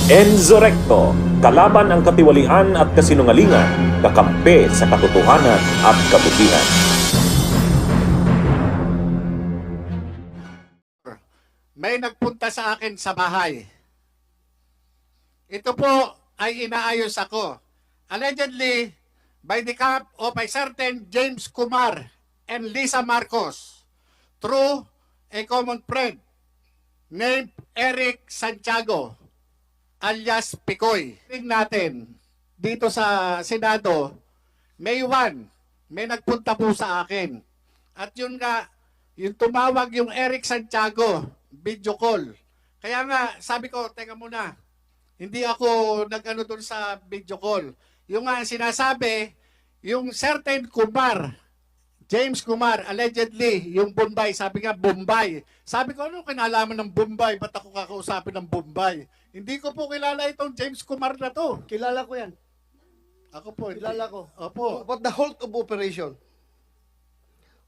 Enzo Recto, kalaban ang katiwalian at kasinungalingan, kakampi sa katotohanan at kabutihan. May nagpunta sa akin sa bahay. Ito po ay inaayos ako. Allegedly, by the camp of a certain James Kumar and Lisa Marcos through a common friend named Eric Santiago alias Picoy. Tingnan natin dito sa Senado, May 1, may nagpunta po sa akin. At yun nga, yung tumawag yung Eric Santiago, video call. Kaya nga, sabi ko, teka muna, hindi ako nag-ano doon sa video call. Yung nga sinasabi, yung certain Kumar, James Kumar, allegedly, yung Bombay, sabi nga Bombay. Sabi ko, ano kinalaman ng Bombay? Ba't ako kakausapin ng Bombay? Hindi ko po kilala itong James Kumar na to. Kilala ko yan. Ako po. Kilala ko. Opo. But the halt of operation,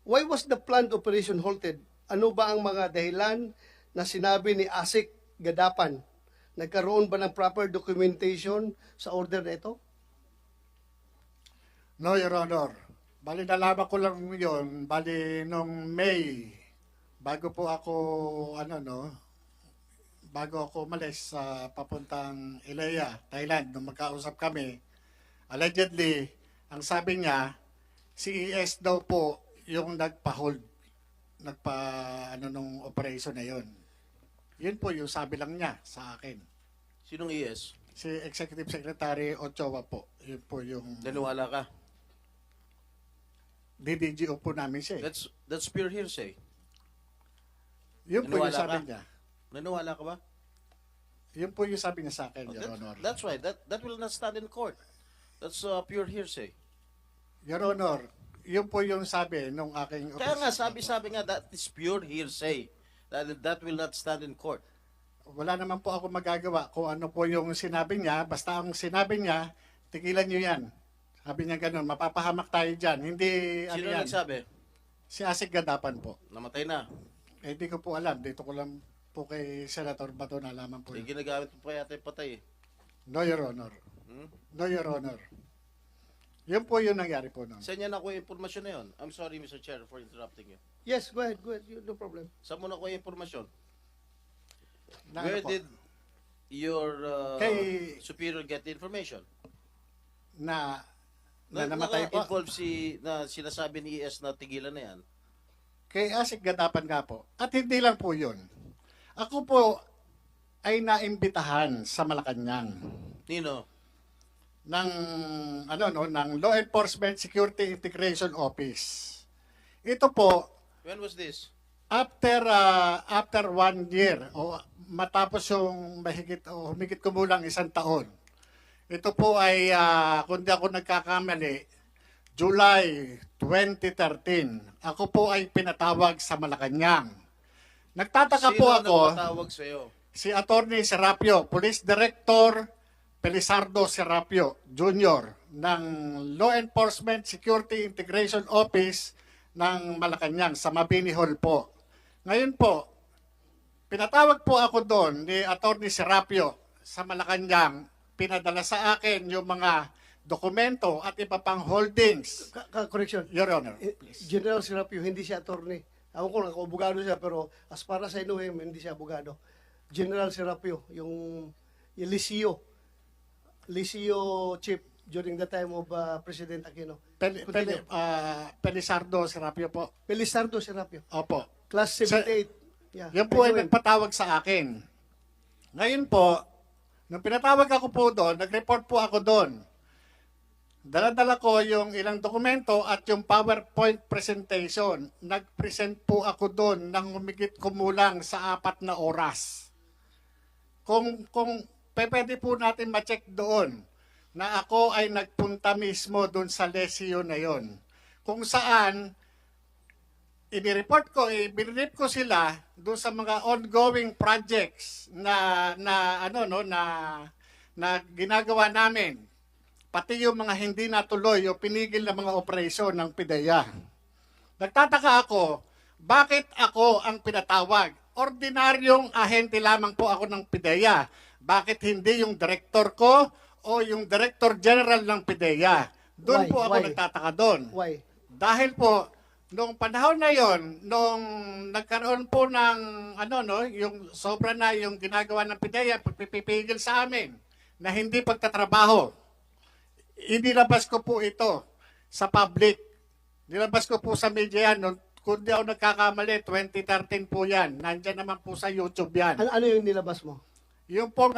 why was the planned operation halted? Ano ba ang mga dahilan na sinabi ni Asik Gadapan? Nagkaroon ba ng proper documentation sa order na ito? No, Your Honor. Bali, nalaman ko lang yun. Bali, nung May, bago po ako, bago ako umalis sa papuntang Ilaya, Thailand, nung magkausap kami, allegedly, ang sabi niya, CES daw po yung nagpa-hold, nung operation na yun. Yun po yung sabi lang niya sa akin. Sinong ES? Si Executive Secretary Ochoa po. Yun po yung Naniwala ka? DDGO po namin siya. That's pure hearsay. Yun po yung Naniwala sabi ka? niya. Naniwala ka ba? Yun po yung sabi niya sa akin, Your Honor. That's right. That will not stand in court. That's pure hearsay. Your Honor, yun po yung sabi nung aking Kaya nga, sabi nga, that is pure hearsay. That will not stand in court. Wala naman po ako magagawa kung ano po yung sinabi niya. Basta ang sinabi niya, tigilan niyo yan. Sabi niya ganun, mapapahamak tayo dyan. Hindi, Sino yan. nagsabi? Si Asik Gadapan po. Namatay na. Eh, di ko po alam. Dito ko lang po kay Senator Bato nalaman po Eh, yun. ginagamit mo pa yata yung patay eh. No, Your Honor. Hmm? No, Your Honor. Yun po yung nangyari po nun. Saan niya nakuha yung impormasyon na yun? I'm sorry, Mr. Chair, for interrupting you. Yes, go ahead. No problem. Saan mo nakuha yung impormasyon? Na, Where ano po, did your Kay- superior get the information? na namatay po. Involve na sinasabi ni ES na tigilan na yan. Kay Asik Gadapan nga po. At hindi lang po yun. Ako po ay naimbitahan sa Malacanang Nino? ng ng Law Enforcement Security Integration Office. Ito po When was this? after 1 year o matapos yung humigit kumulang 1 taon. Ito po ay kung di ako nagkakamali, July 2013. Ako po ay pinatawag sa Malacanang. Nagtataka po ako, nagpatawag sa'yo? si Attorney Serapio, Police Director Pelizardo Serapio Jr. ng Law Enforcement Security Integration Office ng Malacanang sa Mabini Hall po. Ngayon po, pinatawag po ako doon ni Attorney Serapio sa Malacanang, pinadala sa akin yung mga dokumento at iba pang holdings. Correction. Your Honor. General Serapio, hindi siya attorney. Ako ko lang, abogado siya, pero as para sa inuhim, hindi siya abogado. General Serapio, yung Lisio chief during the time of President Aquino. Pelizardo Serapio po. Pelizardo Serapio. Opo. Class 78. Yeah. Yan po ay Go ahead. nagpatawag sa akin. Ngayon po, nung pinatawag ako po doon, nag-report po ako doon. Dala-dala ko yung ilang dokumento at yung PowerPoint presentation. Nag-present po ako doon ng humigit kumulang sa 4 na oras. Kung pwede po natin ma-check doon na ako ay nagpunta mismo doon sa lesyo na yon. Kung saan ibinirep ko sila doon sa mga ongoing projects na ginagawa namin. Pati yung mga hindi natuloy o pinigil na mga operasyon ng PIDEA. Nagtataka ako, bakit ako ang pinatawag? Ordinaryong ahente lamang po ako ng PIDEA. Bakit hindi yung director ko o yung director general ng PIDEA? Doon Why? po ako Why? nagtataka doon. Why? Dahil po, nung panahon na yon, nung nagkaroon po ng, yung sobra na yung ginagawa ng PIDEA, pipipigil sa amin na hindi pagtatrabaho. Inilabas ko po ito sa public. Nilabas ko po sa media yan. Kung di ako nagkakamali, 2013 po yan. Nandyan naman po sa YouTube yan. Ano yung nilabas mo? Yung pong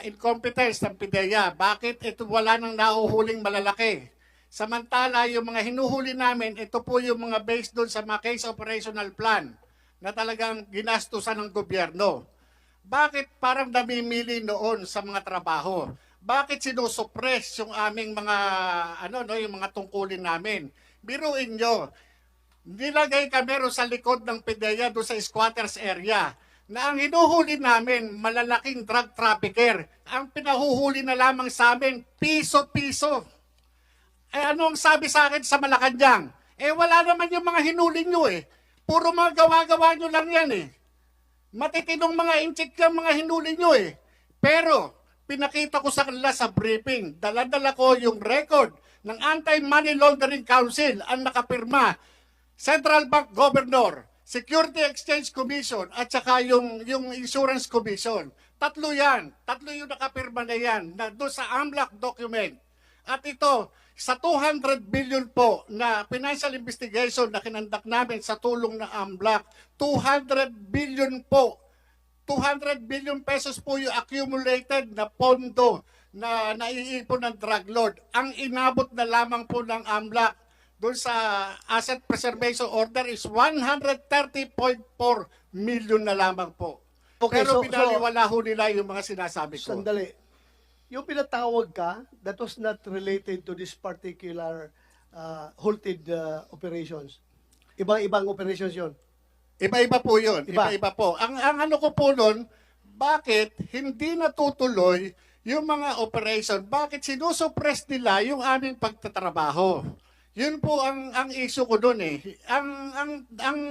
incompetence ng PIDEA, bakit ito wala nang nahuhuling malalaki? Samantala, yung mga hinuhuli namin, ito po yung mga based doon sa mga case operational plan na talagang ginastusan ng gobyerno. Bakit parang namimili noon sa mga trabaho? Bakit sinusuppress yung aming mga yung mga tungkulin namin? Biruin nyo, nilagay kami ro sa likod ng PIDEA doon sa squatters area na ang hinuhuli namin malalaking drug trafficker. Ang pinahuhuli na lamang sa amin piso-piso. Ano ang sabi sa akin sa Malacanang? Wala naman yung mga hinuli nyo eh. Puro mga gawa-gawa nyo lang yan eh. Matitinong mga inchik yung mga hinuli nyo eh. Pero, pinakita ko sa kanila sa briefing, dala-dala ko yung record ng Anti-Money Laundering Council ang nakapirma, Central Bank Governor, Security Exchange Commission, at saka yung Insurance Commission. Tatlo yan. Tatlo yung nakapirma na yan na doon sa AMLAC document. At ito, sa 200 billion po na financial investigation na kinandak namin sa tulong ng AMLAC, 200 billion po, 200 billion pesos po yung accumulated na pondo na naiipon ng drug lord. Ang inabot na lamang po ng AMLAC doon sa Asset Preservation Order is 130.4 million na lamang po. Okay, Pero so- binaliwala ho nila yung mga sinasabi ko. Sandali. Yung pinatawag ka, that was not related to this particular halted operations. Ibang operations yon. Iba-iba po yun. Iba. Iba-iba po. Ang ano ko po nun, bakit hindi natutuloy yung mga operation? Bakit sinusuppress nila yung aming pagtatrabaho? Yun po ang issue ko doon eh. Ang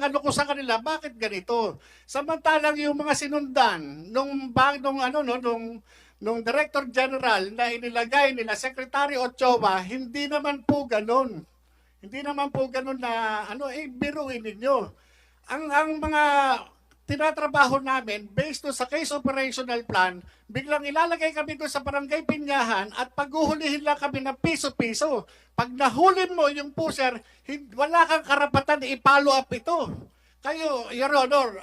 ano ko sa kanila, bakit ganito? Samantalang yung mga sinundan nung Director General na inilagay nila Secretary Ochoa, hindi naman po ganun. Hindi naman po ganun na biruin ninyo. Ang mga tinatrabaho namin based doon sa case operational plan, biglang ilalagay kami doon sa barangay Pinyahan at paghuhulihin lang kami ng piso-piso. Pag nahuli mo yung pusher, wala kang karapatan na i-follow up ito. Kayo, Your Honor,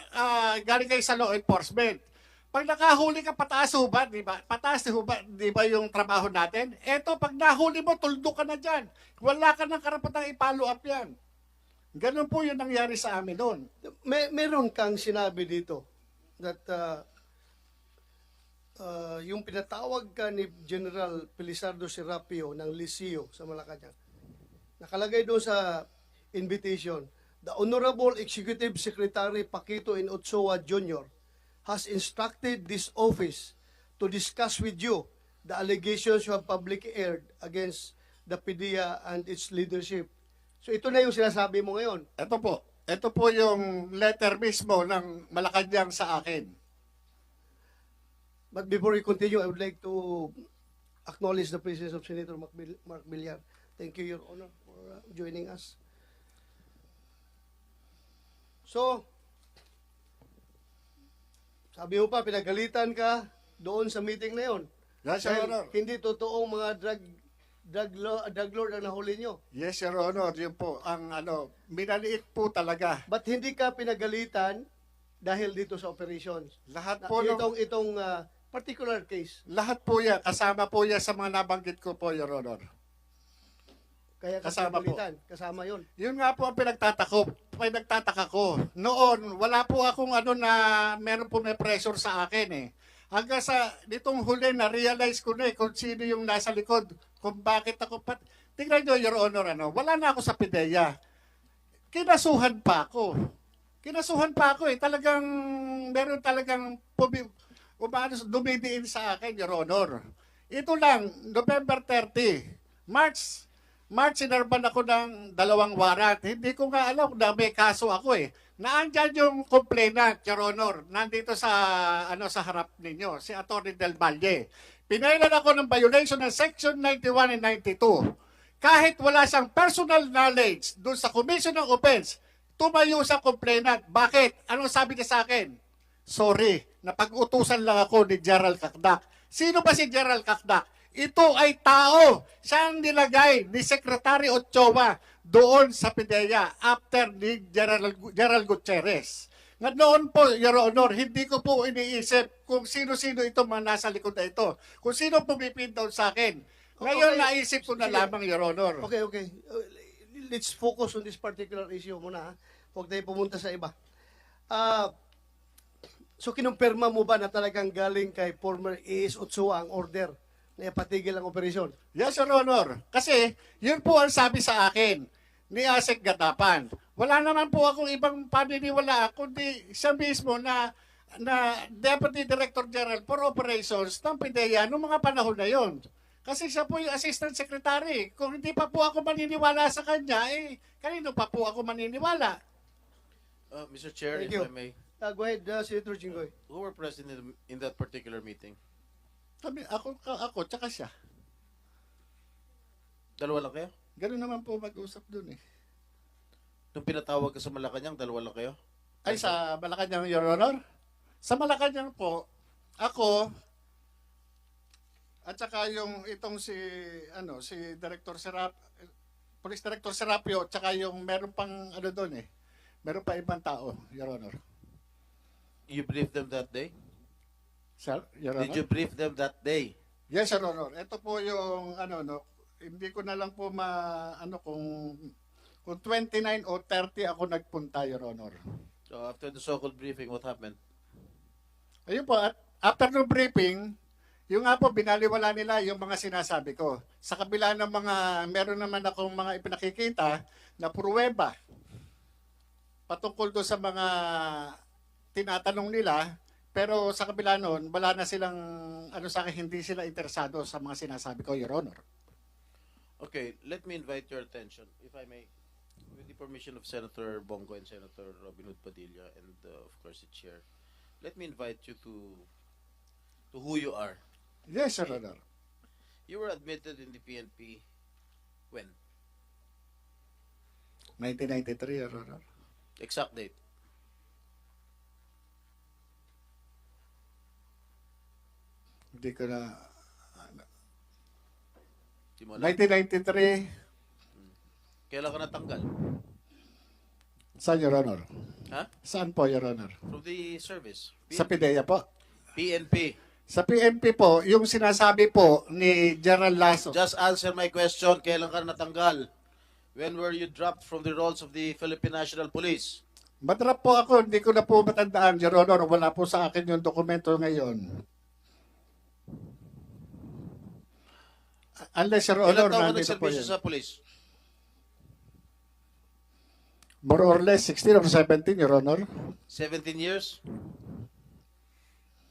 galing kayo sa law enforcement. Pag nakahuli ka, pataas ho ba? Di ba? Pataas ho ba? Di ba yung trabaho natin? Eto, pag nahuli mo, tuldo ka na dyan. Wala ka ng karapatang i-follow up yan. Ganun po yung nangyari sa amin noon. Meron kang sinabi dito that yung pinatawag ka ni General Pilisardo Serapio ng Liceo sa Malacanang. Nakalagay doon sa invitation, the Honorable Executive Secretary Paquito N. Ochoa Jr. has instructed this office to discuss with you the allegations you have publicly aired against the PIDEA and its leadership. So ito na yung sinasabi mo ngayon. Ito po yung letter mismo ng Malacanang sa akin. But before we continue, I would like to acknowledge the presence of Senator Mark Villar. Thank you, Your Honor, for joining us. So, sabi mo pa, pinagalitan ka doon sa meeting na yun. Yes, Your Dahil Honor. hindi totoong mga drug lord ang nahuli nyo. Yes, Your Honor. Yun po, minaliit po talaga. But hindi ka pinagalitan dahil dito sa operations. Lahat po, Itong particular case. lahat po yan, kasama po yan sa mga nabanggit ko po, Your Honor. Kaya Kasama po. kasama yun. Yun nga po ang pinagtataka ko. Noon, wala po akong na meron po may pressure sa akin eh. Hanggang sa nitong huli na-realize ko na kung sino yung nasa likod, kung bakit ako tingnan nyo, Your Honor, wala na ako sa PIDEA. Kinasuhan pa ako eh. Talagang, meron talagang dumidiin sa akin, Your Honor. Ito lang, November 30, March March, sinarban ako ng 2 warrant. Hindi ko nga alam na may kaso ako eh. Naandyan yung complainant, Your Honor, nandito sa harap ninyo, si Atty. Del Valle. Pinailan ako ng violation ng Section 91 and 92. Kahit wala siyang personal knowledge doon sa commission ng offense, tumayo sa complainant. Bakit? Anong sabi niya sa akin? Sorry, napag-utusan lang ako ni Gerald Kakdak. Sino ba si Gerald Kakdak? Ito ay tao. Siya ang nilagay ni Secretary Ochoa doon sa PIDEA after ni Gerald Gutierrez. Nga noon po, Your Honor, hindi ko po iniisip kung sino-sino ito mga nasa likod na ito. Kung sino pumipin down sa akin. Ngayon Okay. naisip ko na Sige. lamang, Your Honor. Okay, okay. Let's focus on this particular issue muna. Ha? Huwag tayo pumunta sa iba. So, kinumpirma mo ba na talagang galing kay former AS Ochoa ang order na ipatigil ang operasyon? Yes, Your Honor. Kasi, yun po ang sabi sa akin ni Asek Gadapan. Wala naman po akong ibang paniniwala, kundi siya mismo na Deputy Director General for Operations ng PIDEA noong mga panahon na yon. Kasi siya po yung Assistant Secretary. Kung hindi pa po ako maniniwala sa kanya, kanino pa po ako maniniwala? Mr. Chair, Thank if you. I may, Go ahead, Senator Jinggoy. who were present in that particular meeting? Ako, tsaka siya. Dalawa lang kayo? Ganun naman po mag-usap dun eh. Nung pinatawag ka sa Malacanang, dalawa lang kayo? Ay, sa Malacanang, Your Honor? Sa Malacanang po, ako, at saka yung itong si Director Police Director Serapio, at saka yung meron pang doon eh. Meron pa ibang tao, Your Honor. You briefed them that day? Sir, Your Honor? Did you brief them that day? Yes, Your Honor. Ito po yung hindi ko na lang po kung 29 o 30 ako nagpunta, Your Honor. So after the so-called briefing, what happened? Ayun po, at after the briefing, yung nga po, binaliwala nila yung mga sinasabi ko. Sa kabila ng meron naman akong mga ipinakikita na pruweba patungkol doon sa mga tinatanong nila, pero sa kabila noon, wala na silang, sa akin, hindi sila interesado sa mga sinasabi ko, Your Honor. Okay, let me invite your attention, if I may, with the permission of Senator Bongo and Senator Robin Hood Padilla and of course the Chair. Let me invite you to who you are. Yes, Your Honor. You were admitted in the PNP when? 1993, Your Honor. Exact date. Hindi ko na... Di mo alam. 1993, Kailan ka natanggal? saan, Your Honor? Ha? Saan po, Your Honor? From the service. Sa PIDEA po. PNP. Sa PNP po, yung sinasabi po ni General Lasso. Just answer my question. Kailan ka natanggal? When were you dropped from the rolls of the Philippine National Police? Matrap po ako, hindi ko na po matandaan, Your Honor. Wala po sa akin yung dokumento ngayon. Unless, Your Honor, Ilan taon ka nandito po nagservisyo yun. sa police? More or less 16 or 17, Your Honor. 17 years?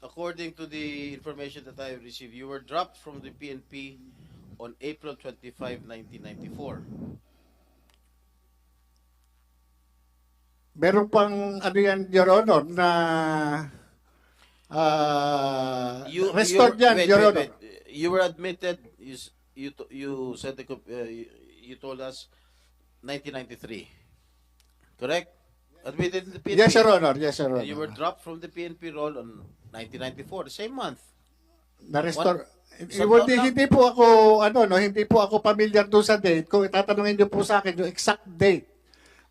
According to the information that I received, you were dropped from the PNP on April 25, 1994. Meron pang yan, Your Honor, na restored yan, Your Honor. You were admitted, you said you told us 1993. Correct? Admitted in the PNP. Yes, Your Honor. Yes, Your Honor. And you were dropped from the PNP role on 1994, the same month. Na-restore. Isang Hindi po ako, hindi po ako familiar doon sa date. Kung itatanungin niyo po sa akin yung exact date,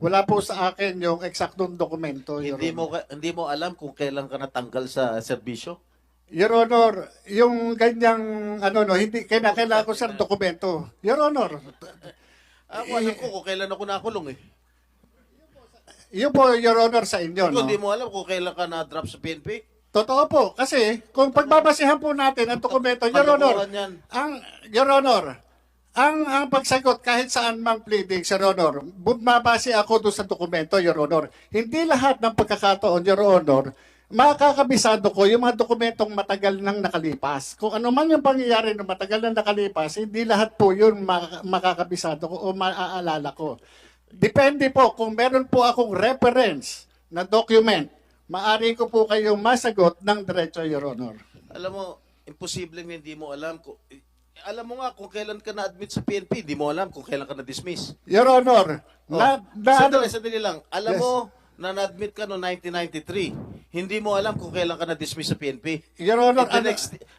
wala po sa akin yung eksaktong dokumento, Your Honor. Hindi mo alam kung kailan ka natanggal sa serbisyo? Your Honor, yung ganyang, hindi, kailangan ko, sir, dokumento. Your Honor, Ako alam ko kung kailan ako nakulong eh. yun po, Your Honor, sa inyo, Kung no? hindi mo alam kung kailan ka na-drop sa PNP. Totoo po, kasi kung pagbabasihan po natin ang dokumento, Your Honor, Kalokohan yan. Your Honor, ang pagsagot kahit saan mang pleading, Your Honor, mabase ako doon sa dokumento, Your Honor. Hindi lahat ng pagkakataon, Your Honor, makakabisado ko yung mga dokumentong matagal nang nakalipas. Kung ano man yung pangyayari na matagal nang nakalipas, hindi lahat po yun makakabisado ko o maaalala ko. Depende po, kung meron po akong reference na document, maaari ko po kayong masagot ng diretso, Your Honor. Alam mo, imposibleng hindi mo alam kung... Alam mo nga kung kailan ka na-admit sa PNP, di mo alam kung kailan ka na-dismiss. Your Honor, Sandali lang. Alam Yes. mo na na-admit ka noong 1993. Hindi mo alam kung kailan ka na-dismiss sa PNP. Your Honor, And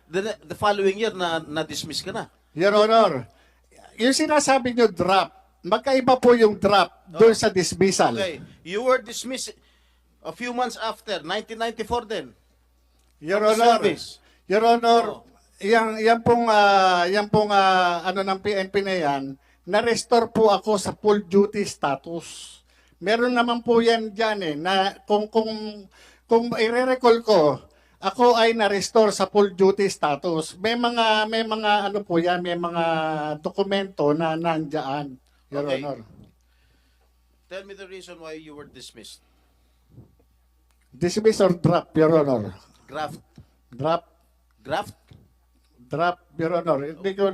the following year na-dismiss ka na. Your Honor, yung sinasabi nyo drop, magkaiba po yung drop doon sa dismissal. Okay. You were dismissed a few months after, 1994 din. Your From the Honor, service. Your Honor, Oh. yan pong ano ng PNP na yan, na-restore po ako sa full duty status. Meron naman po yan dyan na kung i-recall ko, ako ay na-restore sa full duty status. May mga ano po yan, may mga dokumento na nandiyan, Your Okay. Honor. Tell me the reason why you were dismissed. Dismiss or drop, Your Honor? Graft. Drop, Your Honor. Hindi ko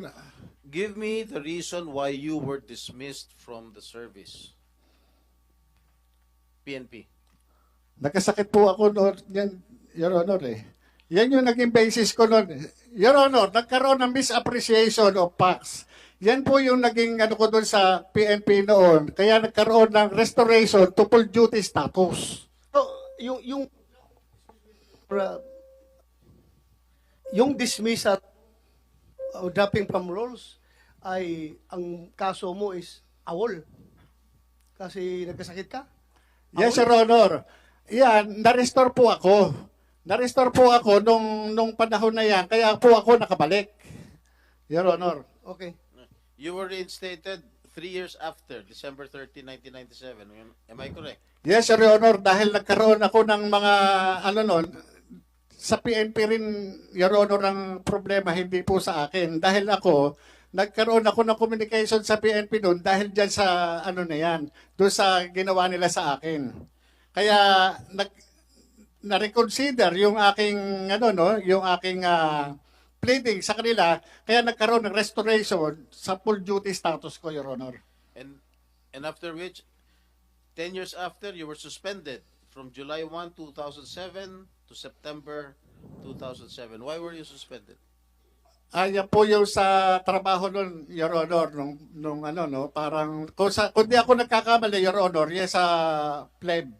Give me the reason why you were dismissed from the service. PNP. Nagkasakit po ako noon, yan, Your Honor Yan yung naging basis ko noon. Your Honor, nagkaroon ng misappreciation of facts. Yan po yung naging ano ko doon sa PNP noon. Kaya nagkaroon ng restoration to full duty status. So, yung dismissal o dropping from roles ay ang kaso mo is awol. Kasi nagkasakit ka? Yes, Your Honor. Yan, na-restore po ako. Na-restore po ako nung panahon na yan. Kaya po ako nakabalik. Your Honor. Okay. You were reinstated 3 years after, December 30, 1997. Am I correct? Yes, Your Honor. Dahil nagkaroon ako ng mga, ano nun, sa PNP rin, Your Honor, ang problema, hindi po sa akin. Dahil nagkaroon ako ng communication sa PNP noon dahil dyan sa, ano na yan, doon sa ginawa nila sa akin. Kaya, na-reconsider yung aking, yung aking pleading sa kanila, kaya nagkaroon ng restoration sa full duty status ko, Your Honor. And after which, 10 years after, you were suspended from July 1, 2007 to September 2007. Why were you suspended? Yan po yung sa trabaho nun, Your Honor, parang, kung di ako nagkakamali, Your Honor, yes, sa pleb.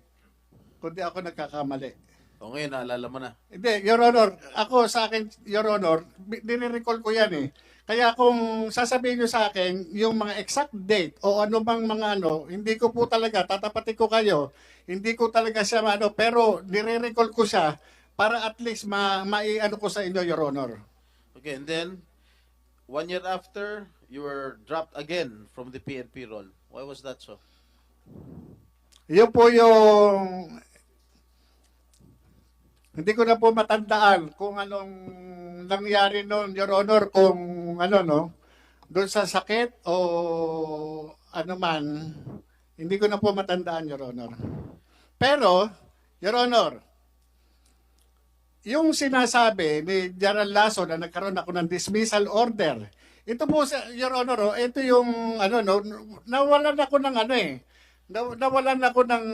Kung di ako nagkakamali. O ngayon, naalala mo na. Hindi, Your Honor, ako sa akin, Your Honor, nire-recall ko yan Kaya kung sasabihin nyo sa akin, yung mga exact date o ano bang mga hindi ko po talaga, tatapatin ko kayo, hindi ko talaga siya pero nire-recall ko siya para at least mai-ano ko sa inyo, Your Honor. Okay, and then, 1 year after, you were dropped again from the PNP role. Why was that so? Yun po yung hindi ko na po matandaan kung anong nangyari noon, Your Honor, kung doon sa sakit o ano man, hindi ko na po matandaan, Your Honor. Pero, Your Honor, yung sinasabi ni General Lasso na nagkaroon ako ng dismissal order, ito po, Your Honor, ito yung, nawalan ako ng nawalan ako ng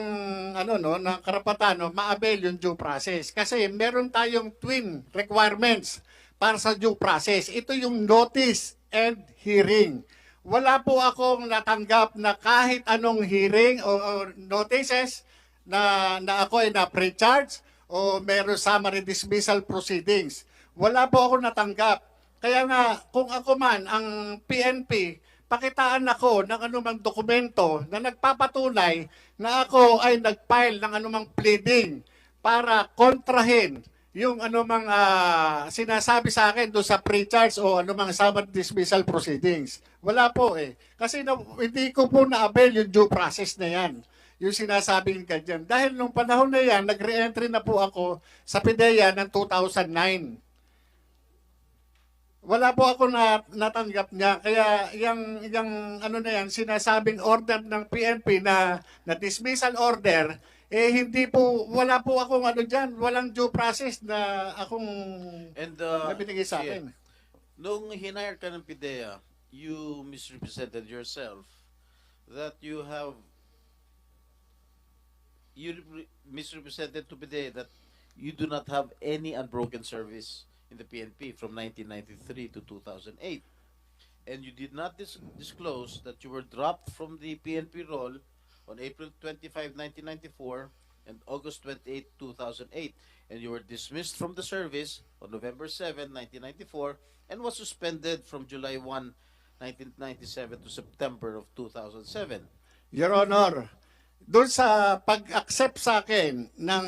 ng karapatan ma-avail yung due process kasi meron tayong twin requirements para sa due process. Ito yung notice and hearing. Wala po akong natanggap na kahit anong hearing o notices na ako ay na-pre-charge o meron summary dismissal proceedings. Wala po ako natanggap. Kaya nga, kung ako man ang PNP, pakitaan ako ng anumang dokumento na nagpapatunay na ako ay nag-file ng anumang pleading para kontrahin yung anumang sinasabi sa akin doon sa pre-charge o anumang summary dismissal proceedings. Wala po Kasi hindi ko po na-avail yung due process na yan. Yung sinasabing ganyan. Dahil nung panahon na yan, nag-re-entry na po ako sa PIDEA ng 2009. Wala po ako natanggap niya. Kaya yung na yan, sinasabing order ng PNP na dismissal order, hindi po, wala po akong ano dyan, walang due process na akong And nabinigay sa sige, akin. nung hinire ka ng PIDEA, you misrepresented yourself that misrepresented to PIDEA that you do not have any unbroken service in the PNP from 1993 to 2008. And you did not disclose that you were dropped from the PNP role on April 25, 1994 and August 28, 2008. And you were dismissed from the service on November 7, 1994 and was suspended from July 1, 1997 to September of 2007. Your Honor, doon sa pag-accept sa akin ng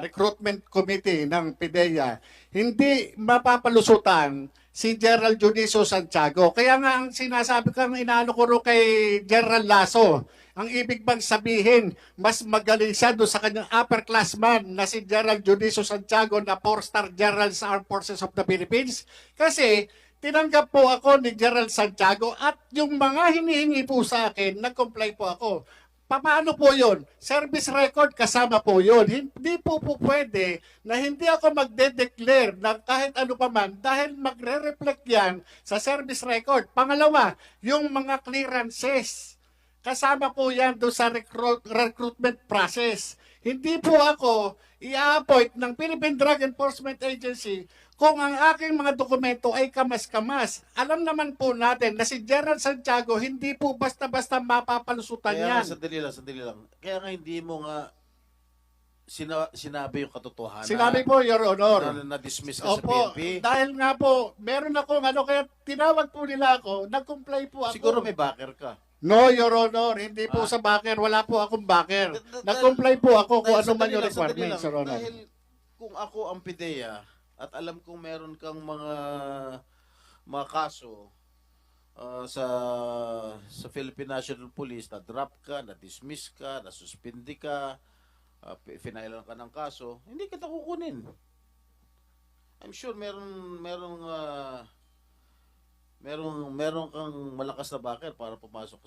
recruitment committee ng PIDEA, hindi mapapalusutan si General Junicio Santiago. Kaya nga ang sinasabi ko, ang inaano ko rin kay General Lasso, ang ibig bang sabihin, mas magaling siya doon sa kanyang upperclassman na si General Junicio Santiago na 4-star General sa Armed Forces of the Philippines? Kasi tinanggap po ako ni General Santiago at yung mga hinihingi po sa akin, nag-comply po ako. Paano po yun? Service record kasama po yun. Hindi po pwede na hindi ako magde-declare na kahit ano pa man dahil magre-reflect yan sa service record. Pangalawa, yung mga clearances. Kasama po yan doon sa recruitment process. Hindi po ako i-appoint ng Philippine Drug Enforcement Agency kung ang aking mga dokumento ay kamas-kamas. Alam naman po natin na si General Santiago hindi po basta-basta mapapalusutan Kaya yan. nga, sandali lang. Kaya nga hindi mo nga sinabi yung katotohanan. Sinabi po, Your Honor. Na-dismiss ka sa Opo, PNP. dahil nga po, meron akong kaya tinawag po nila ako, nag-comply po ako. Siguro may backer ka. No, Your Honor, hindi po sa backer, wala po akong backer. Nag-comply po ako kung ano man yung requirements, Your Honor. Dahil kung ako ang PIDEA at alam kong meron kang mga kaso sa Philippine National Police, na-drop ka, na-dismiss ka, na-suspindi ka, finailan ka ng kaso, hindi kita kukunin. I'm sure meron kang malakas na backer para pumasok ka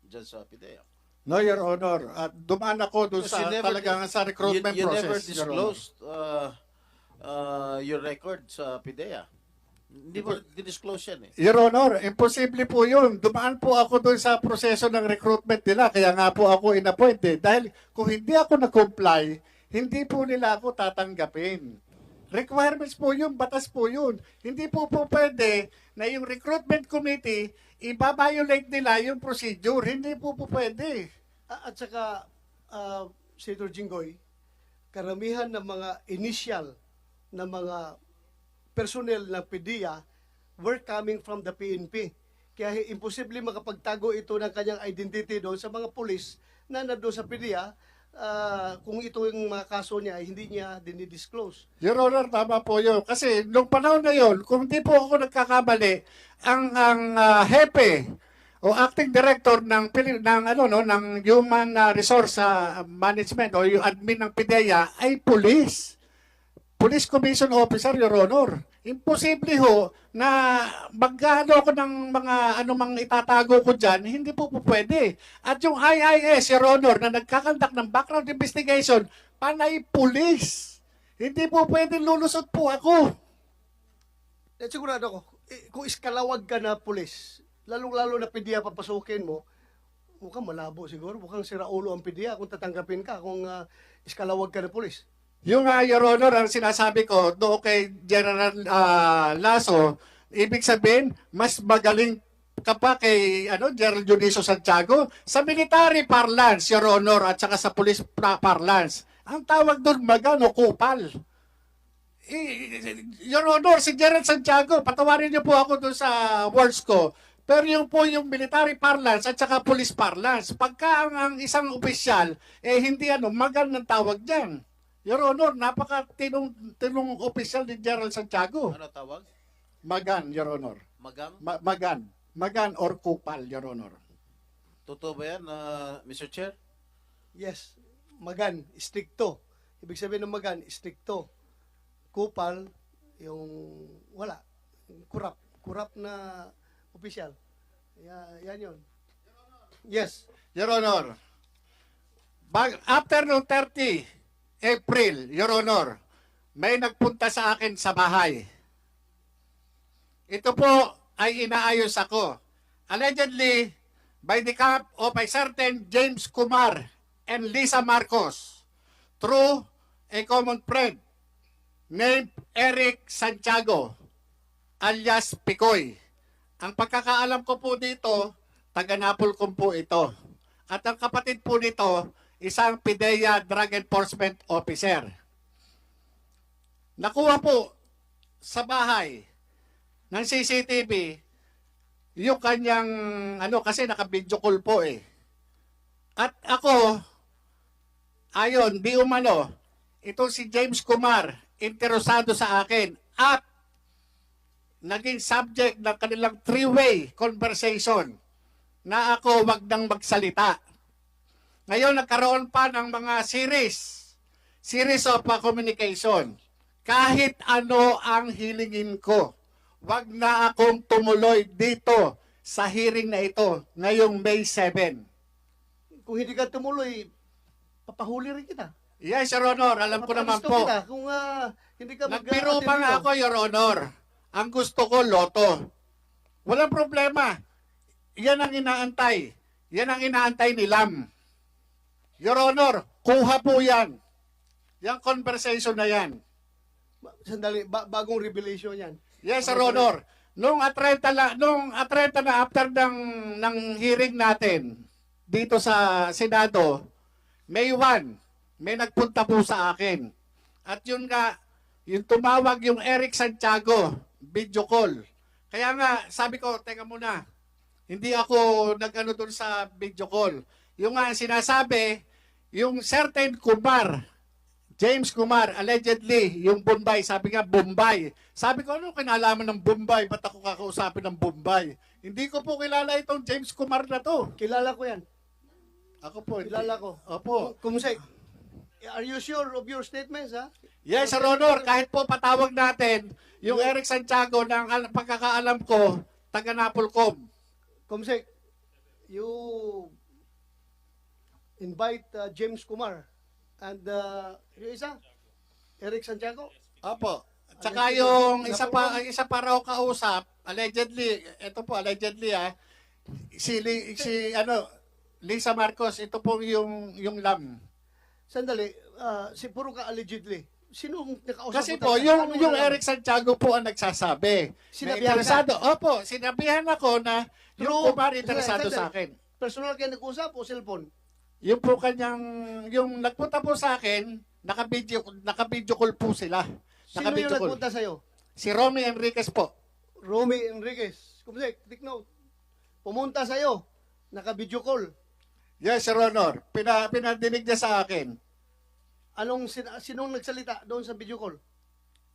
dyan sa PIDEA. No, Your Honor. At dumaan ako doon Because sa talagang sa recruitment you process, never Your Honor. disclosed your record sa PIDEA. Hindi mo disclose yan eh. Your Honor, imposible po yun. Dumaan po ako doon sa proseso ng recruitment nila. Kaya nga po ako inappointed. Dahil kung hindi ako nag-comply, hindi po nila ako tatanggapin. Requirements po yun, batas po yun. Hindi po pwede na yung recruitment committee, iba-violate nila yung procedure. Hindi po pwede. At saka, Senator Jinggoy, karamihan ng mga initial na mga personnel ng PIDEA were coming from the PNP. Kaya imposible makapagtago ito ng kanyang identity doon sa mga pulis na nandoon sa PIDEA kung ito yung mga kaso niya, hindi niya dinidisclose. Your Honor, tama po yun. Kasi nung panahon na yun, kung di po ako nagkakamali, ang hepe o acting director ng Human Resource Management o yung admin ng PIDEA ay police. Police Commission Officer, Your Honor. Imposible ho na magkano ako ng mga anumang itatago ko dyan, hindi po pwede. At yung IIS, Your Honor, na nagkakandak ng background investigation, panay police. Hindi po pwede lulusot po ako. At sigurado ko, kung iskalawag ka na pulis, lalong-lalo na PIDEA papasukin mo, mukhang malabo siguro, mukhang siraulo ang PIDEA kung tatanggapin ka kung iskalawag ka na pulis. Yung Your Honor, ang sinasabi ko doon kay General Lasso, ibig sabihin, mas magaling ka pa kay General Junicio Santiago sa military parlance, Your Honor, at saka sa police parlance. Ang tawag doon, magano, kupal. Your Honor, si General Santiago, patawarin niyo po ako doon sa words ko, pero yung po yung military parlance at saka police parlance, pagka ang isang opisyal, hindi magan ng tawag dyan. Your Honor, napaka-tinong opisyal ni General Santiago. Ano tawag? Magan, Your Honor. Magang? Magan. Magan or kupal, Your Honor. Totoo ba yan, Mr. Chair? Yes, magan, stricto. Ibig sabihin ng magan, stricto. Kupal, yung wala. Kurap na opisyal. Yan yun. Yes. Your Honor, After nung 30 April, Your Honor, may nagpunta sa akin sa bahay. Ito po ay inaayos ako. Allegedly, by the camp of a certain James Kumar and Lisa Marcos through a common friend named Eric Santiago alias Picoy. Ang pagkakaalam ko po dito, taga-Napolcom po ito. At ang kapatid po nito, isang PIDEA Drug Enforcement Officer. Nakuha po sa bahay ng CCTV yung kanyang, kasi naka-video call po eh. At ako, ayon, di umano, ito si James Kumar, interesado sa akin at naging subject ng kanilang three-way conversation na ako wag nang magsalita. Ngayon, nagkaroon pa ng mga series of communication. Kahit ano ang hilingin ko, wag na akong tumuloy dito sa hearing na ito ngayong May 7. Kung hindi ka tumuloy, papahuli rin kita. Yes, Your Honor, alam ko naman Papalisto po. kita kung hindi ka Nagbiro pa nga ako, Your Honor. Ang gusto ko, loto. Walang problema. Yan ang inaantay. Yan ang inaantay ni Lam. Your Honor, kuha po yan. Yung conversation na yan. Sandali, bagong revelation yan. Yes, Sir Honor. Nung atrenta na after ng hearing natin dito sa Senado, May 1, may nagpunta po sa akin. At yun nga, yung tumawag yung Eric Santiago, video call. Kaya nga, sabi ko, teka muna, hindi ako nag-ano dun sa video call. Yung nga sinasabi, yung certain Kumar, James Kumar, allegedly, yung Bombay, sabi nga Bombay. Sabi ko, ano kinalaman ng Bombay? Ba't ako kakausapin ng Bombay? Hindi ko po kilala itong James Kumar na to. Kilala ko yan. Ako po. Kilala ko. Opo. Kumusek, are you sure of your statements, ha? Yes, Sir Honor, kahit po patawag natin, yung Eric Santiago, ng pagkakaalam ko, taga-Napolcom. Kumusek, you invite James Kumar and yung isa, Eric Santiago. Opo. Tsaka yung isa pa raw kausap, allegedly, ito po, allegedly si Lisa Marcos, ito po yung Lam. Sandali, puro ka allegedly. Sino ang nakausap Kasi mo po, talaga? Ano yung wala? Eric Santiago po ang nagsasabi. Sinabihan Na interesado. Opo, sinabihan ako na yung Kumar interesado sa akin. Personal kayo nag-usap o cellphone? Yung po yung nagpunta po sa akin, naka-video call po sila. Sino yung nagpunta sa'yo? Si Romy Enriquez po. Romy Enriquez. Kumusek, take note. Pumunta sa'yo, naka-video call. Yes, Sir Honor. Pinadinig niya sa akin. Sinong nagsalita doon sa video call?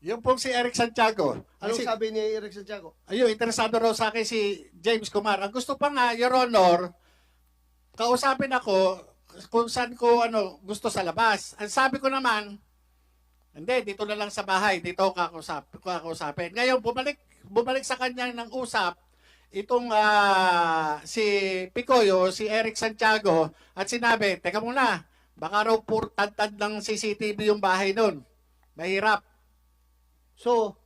Yung pong si Eric Santiago. Anong sabi ni Eric Santiago? Ayun, interesado raw sa akin si James Kumar. Ang gusto pa nga, Your Honor, kausapin ako kung saan ko gusto sa labas. Ang sabi ko naman, hindi, dito na lang sa bahay, dito ako kakausapin. Ngayon, bumalik sa kanya ng usap, itong si Picoyo, si Eric Santiago, at sinabi, teka muna, baka raw tad ng CCTV yung bahay nun. Mahirap. So,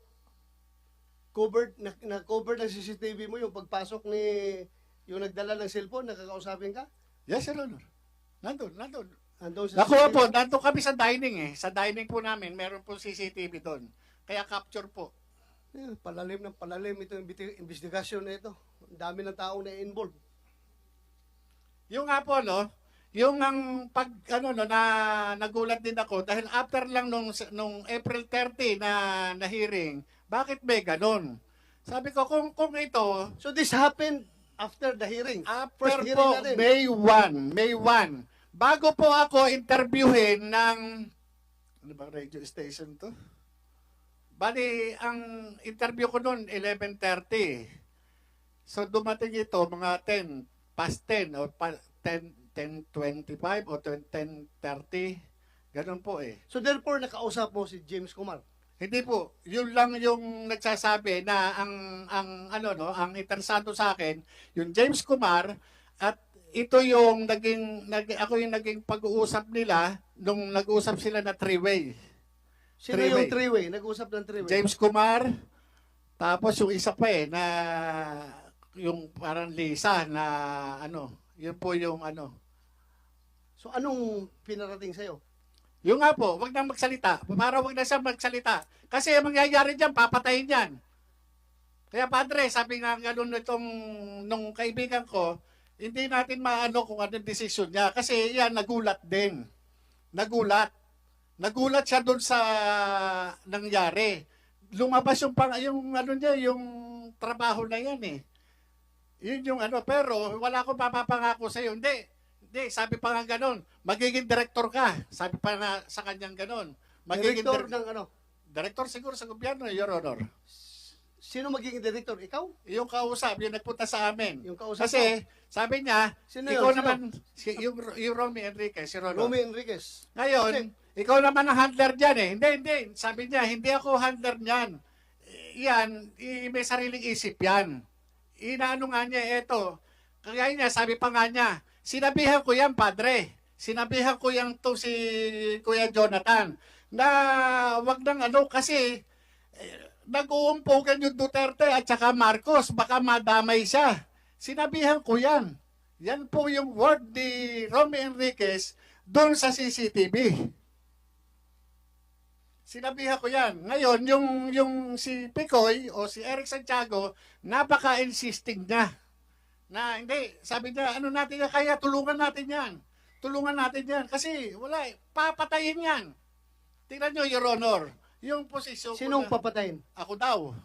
na-covered ng CCTV mo yung pagpasok ni yung nagdala ng cellphone, nakakausapin ka? Yes, Sir Honor. Nandun. Andun sa Nakuha CCTV? po, nandun kami sa dining Sa dining po namin, meron po CCTV doon. Kaya capture po. Palalim ng palalim ito yung investigasyon na ito. Ang dami ng tao na involved. Yung nga po, yung ang na nagulat din ako dahil after lang nung April 30 na hearing, bakit may ganon? Sabi ko kung ito So this happened after the hearing. after First hearing po natin. May 1. Bago po ako interviewin ng ano ba radio station to? Bali, ang interview ko noon 11:30. So dumating ito mga 10 past 10 o 10:25 o 10:30. Ganun po eh. So therefore, nakausap mo si James Kumar. Hindi po, yun lang yung nagsasabi na ang interesado sa akin, yung James Kumar at ito yung ako yung naging pag-uusap nila nung nag-usap sila na three-way. Sino yung three-way? Nag-usap ng three-way? James Kumar, tapos yung isa pa na yung parang Lisa na yun po yung So anong pinarating sa'yo? Yung nga po, wag na magsalita. Para wag na siya magsalita. Kasi ang mangyayari diyan, papatayin yan. Kaya padre, sabi nga ganun nung kaibigan ko, hindi natin maano kung anong desisyon niya. Kasi yan, nagulat din. Nagulat. Nagulat siya doon sa nangyari. Lumabas yung yung trabaho na yan eh. Yun yung pero wala akong papapangako sa iyo. Hindi, sabi pa nga ganun, magiging director ka. Sabi pa nga sa kanyang ganun. Magiging Director ng Director siguro sa gobyerno, Your Honor. Sino magiging director? Ikaw? Yung kausap, yung nagpunta sa amin. Yung kausap Kasi, sabi niya, Sino ikaw yun? Sino? naman, yung Romy Enriquez, si Rolo. Romy Enriquez. Ngayon, ikaw naman ang handler dyan eh. Hindi. Sabi niya, hindi ako handler niyan. Yan, may sariling isip yan. Inaano nga niya, eto. Kaya niya, sabi pa nga niya, sinabihan ko yan, padre. Sinabihan ko yan to si Kuya Jonathan. Na wag nang kasi nag-uumpugan yung Duterte at saka Marcos. Baka madamay siya. Sinabihan ko yan. Yan po yung word ni Romy Enriquez doon sa CCTV. Sinabihan ko yan. Ngayon, yung si Picoy o si Eric Santiago, napaka-insisting niya. Na hindi, sabi niya, natin yan, kaya tulungan natin yan. Tulungan natin yan. Kasi wala, papatayin yan. Tingnan nyo, Your Honor, yung posisyon Sinong ko na, papatayin? ako daw.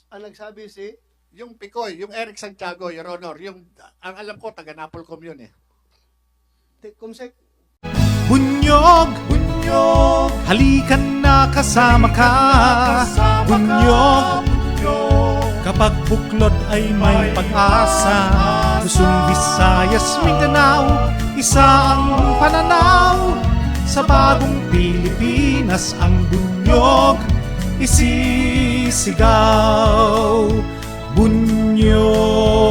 Ang nagsabi si... Yung Picoy, yung Eric Santiago, Your Honor, ang alam ko, taga Napolcom yun eh. Kumsek, Bunyog, bunyog, halikan na kasama ka. Bunyog, kapag buklod ay may pag-asa. Luzon, Visayas, Mindanao, isa ang pananaw. Sa bagong Pilipinas ang bunyog isisigaw. Bunyog.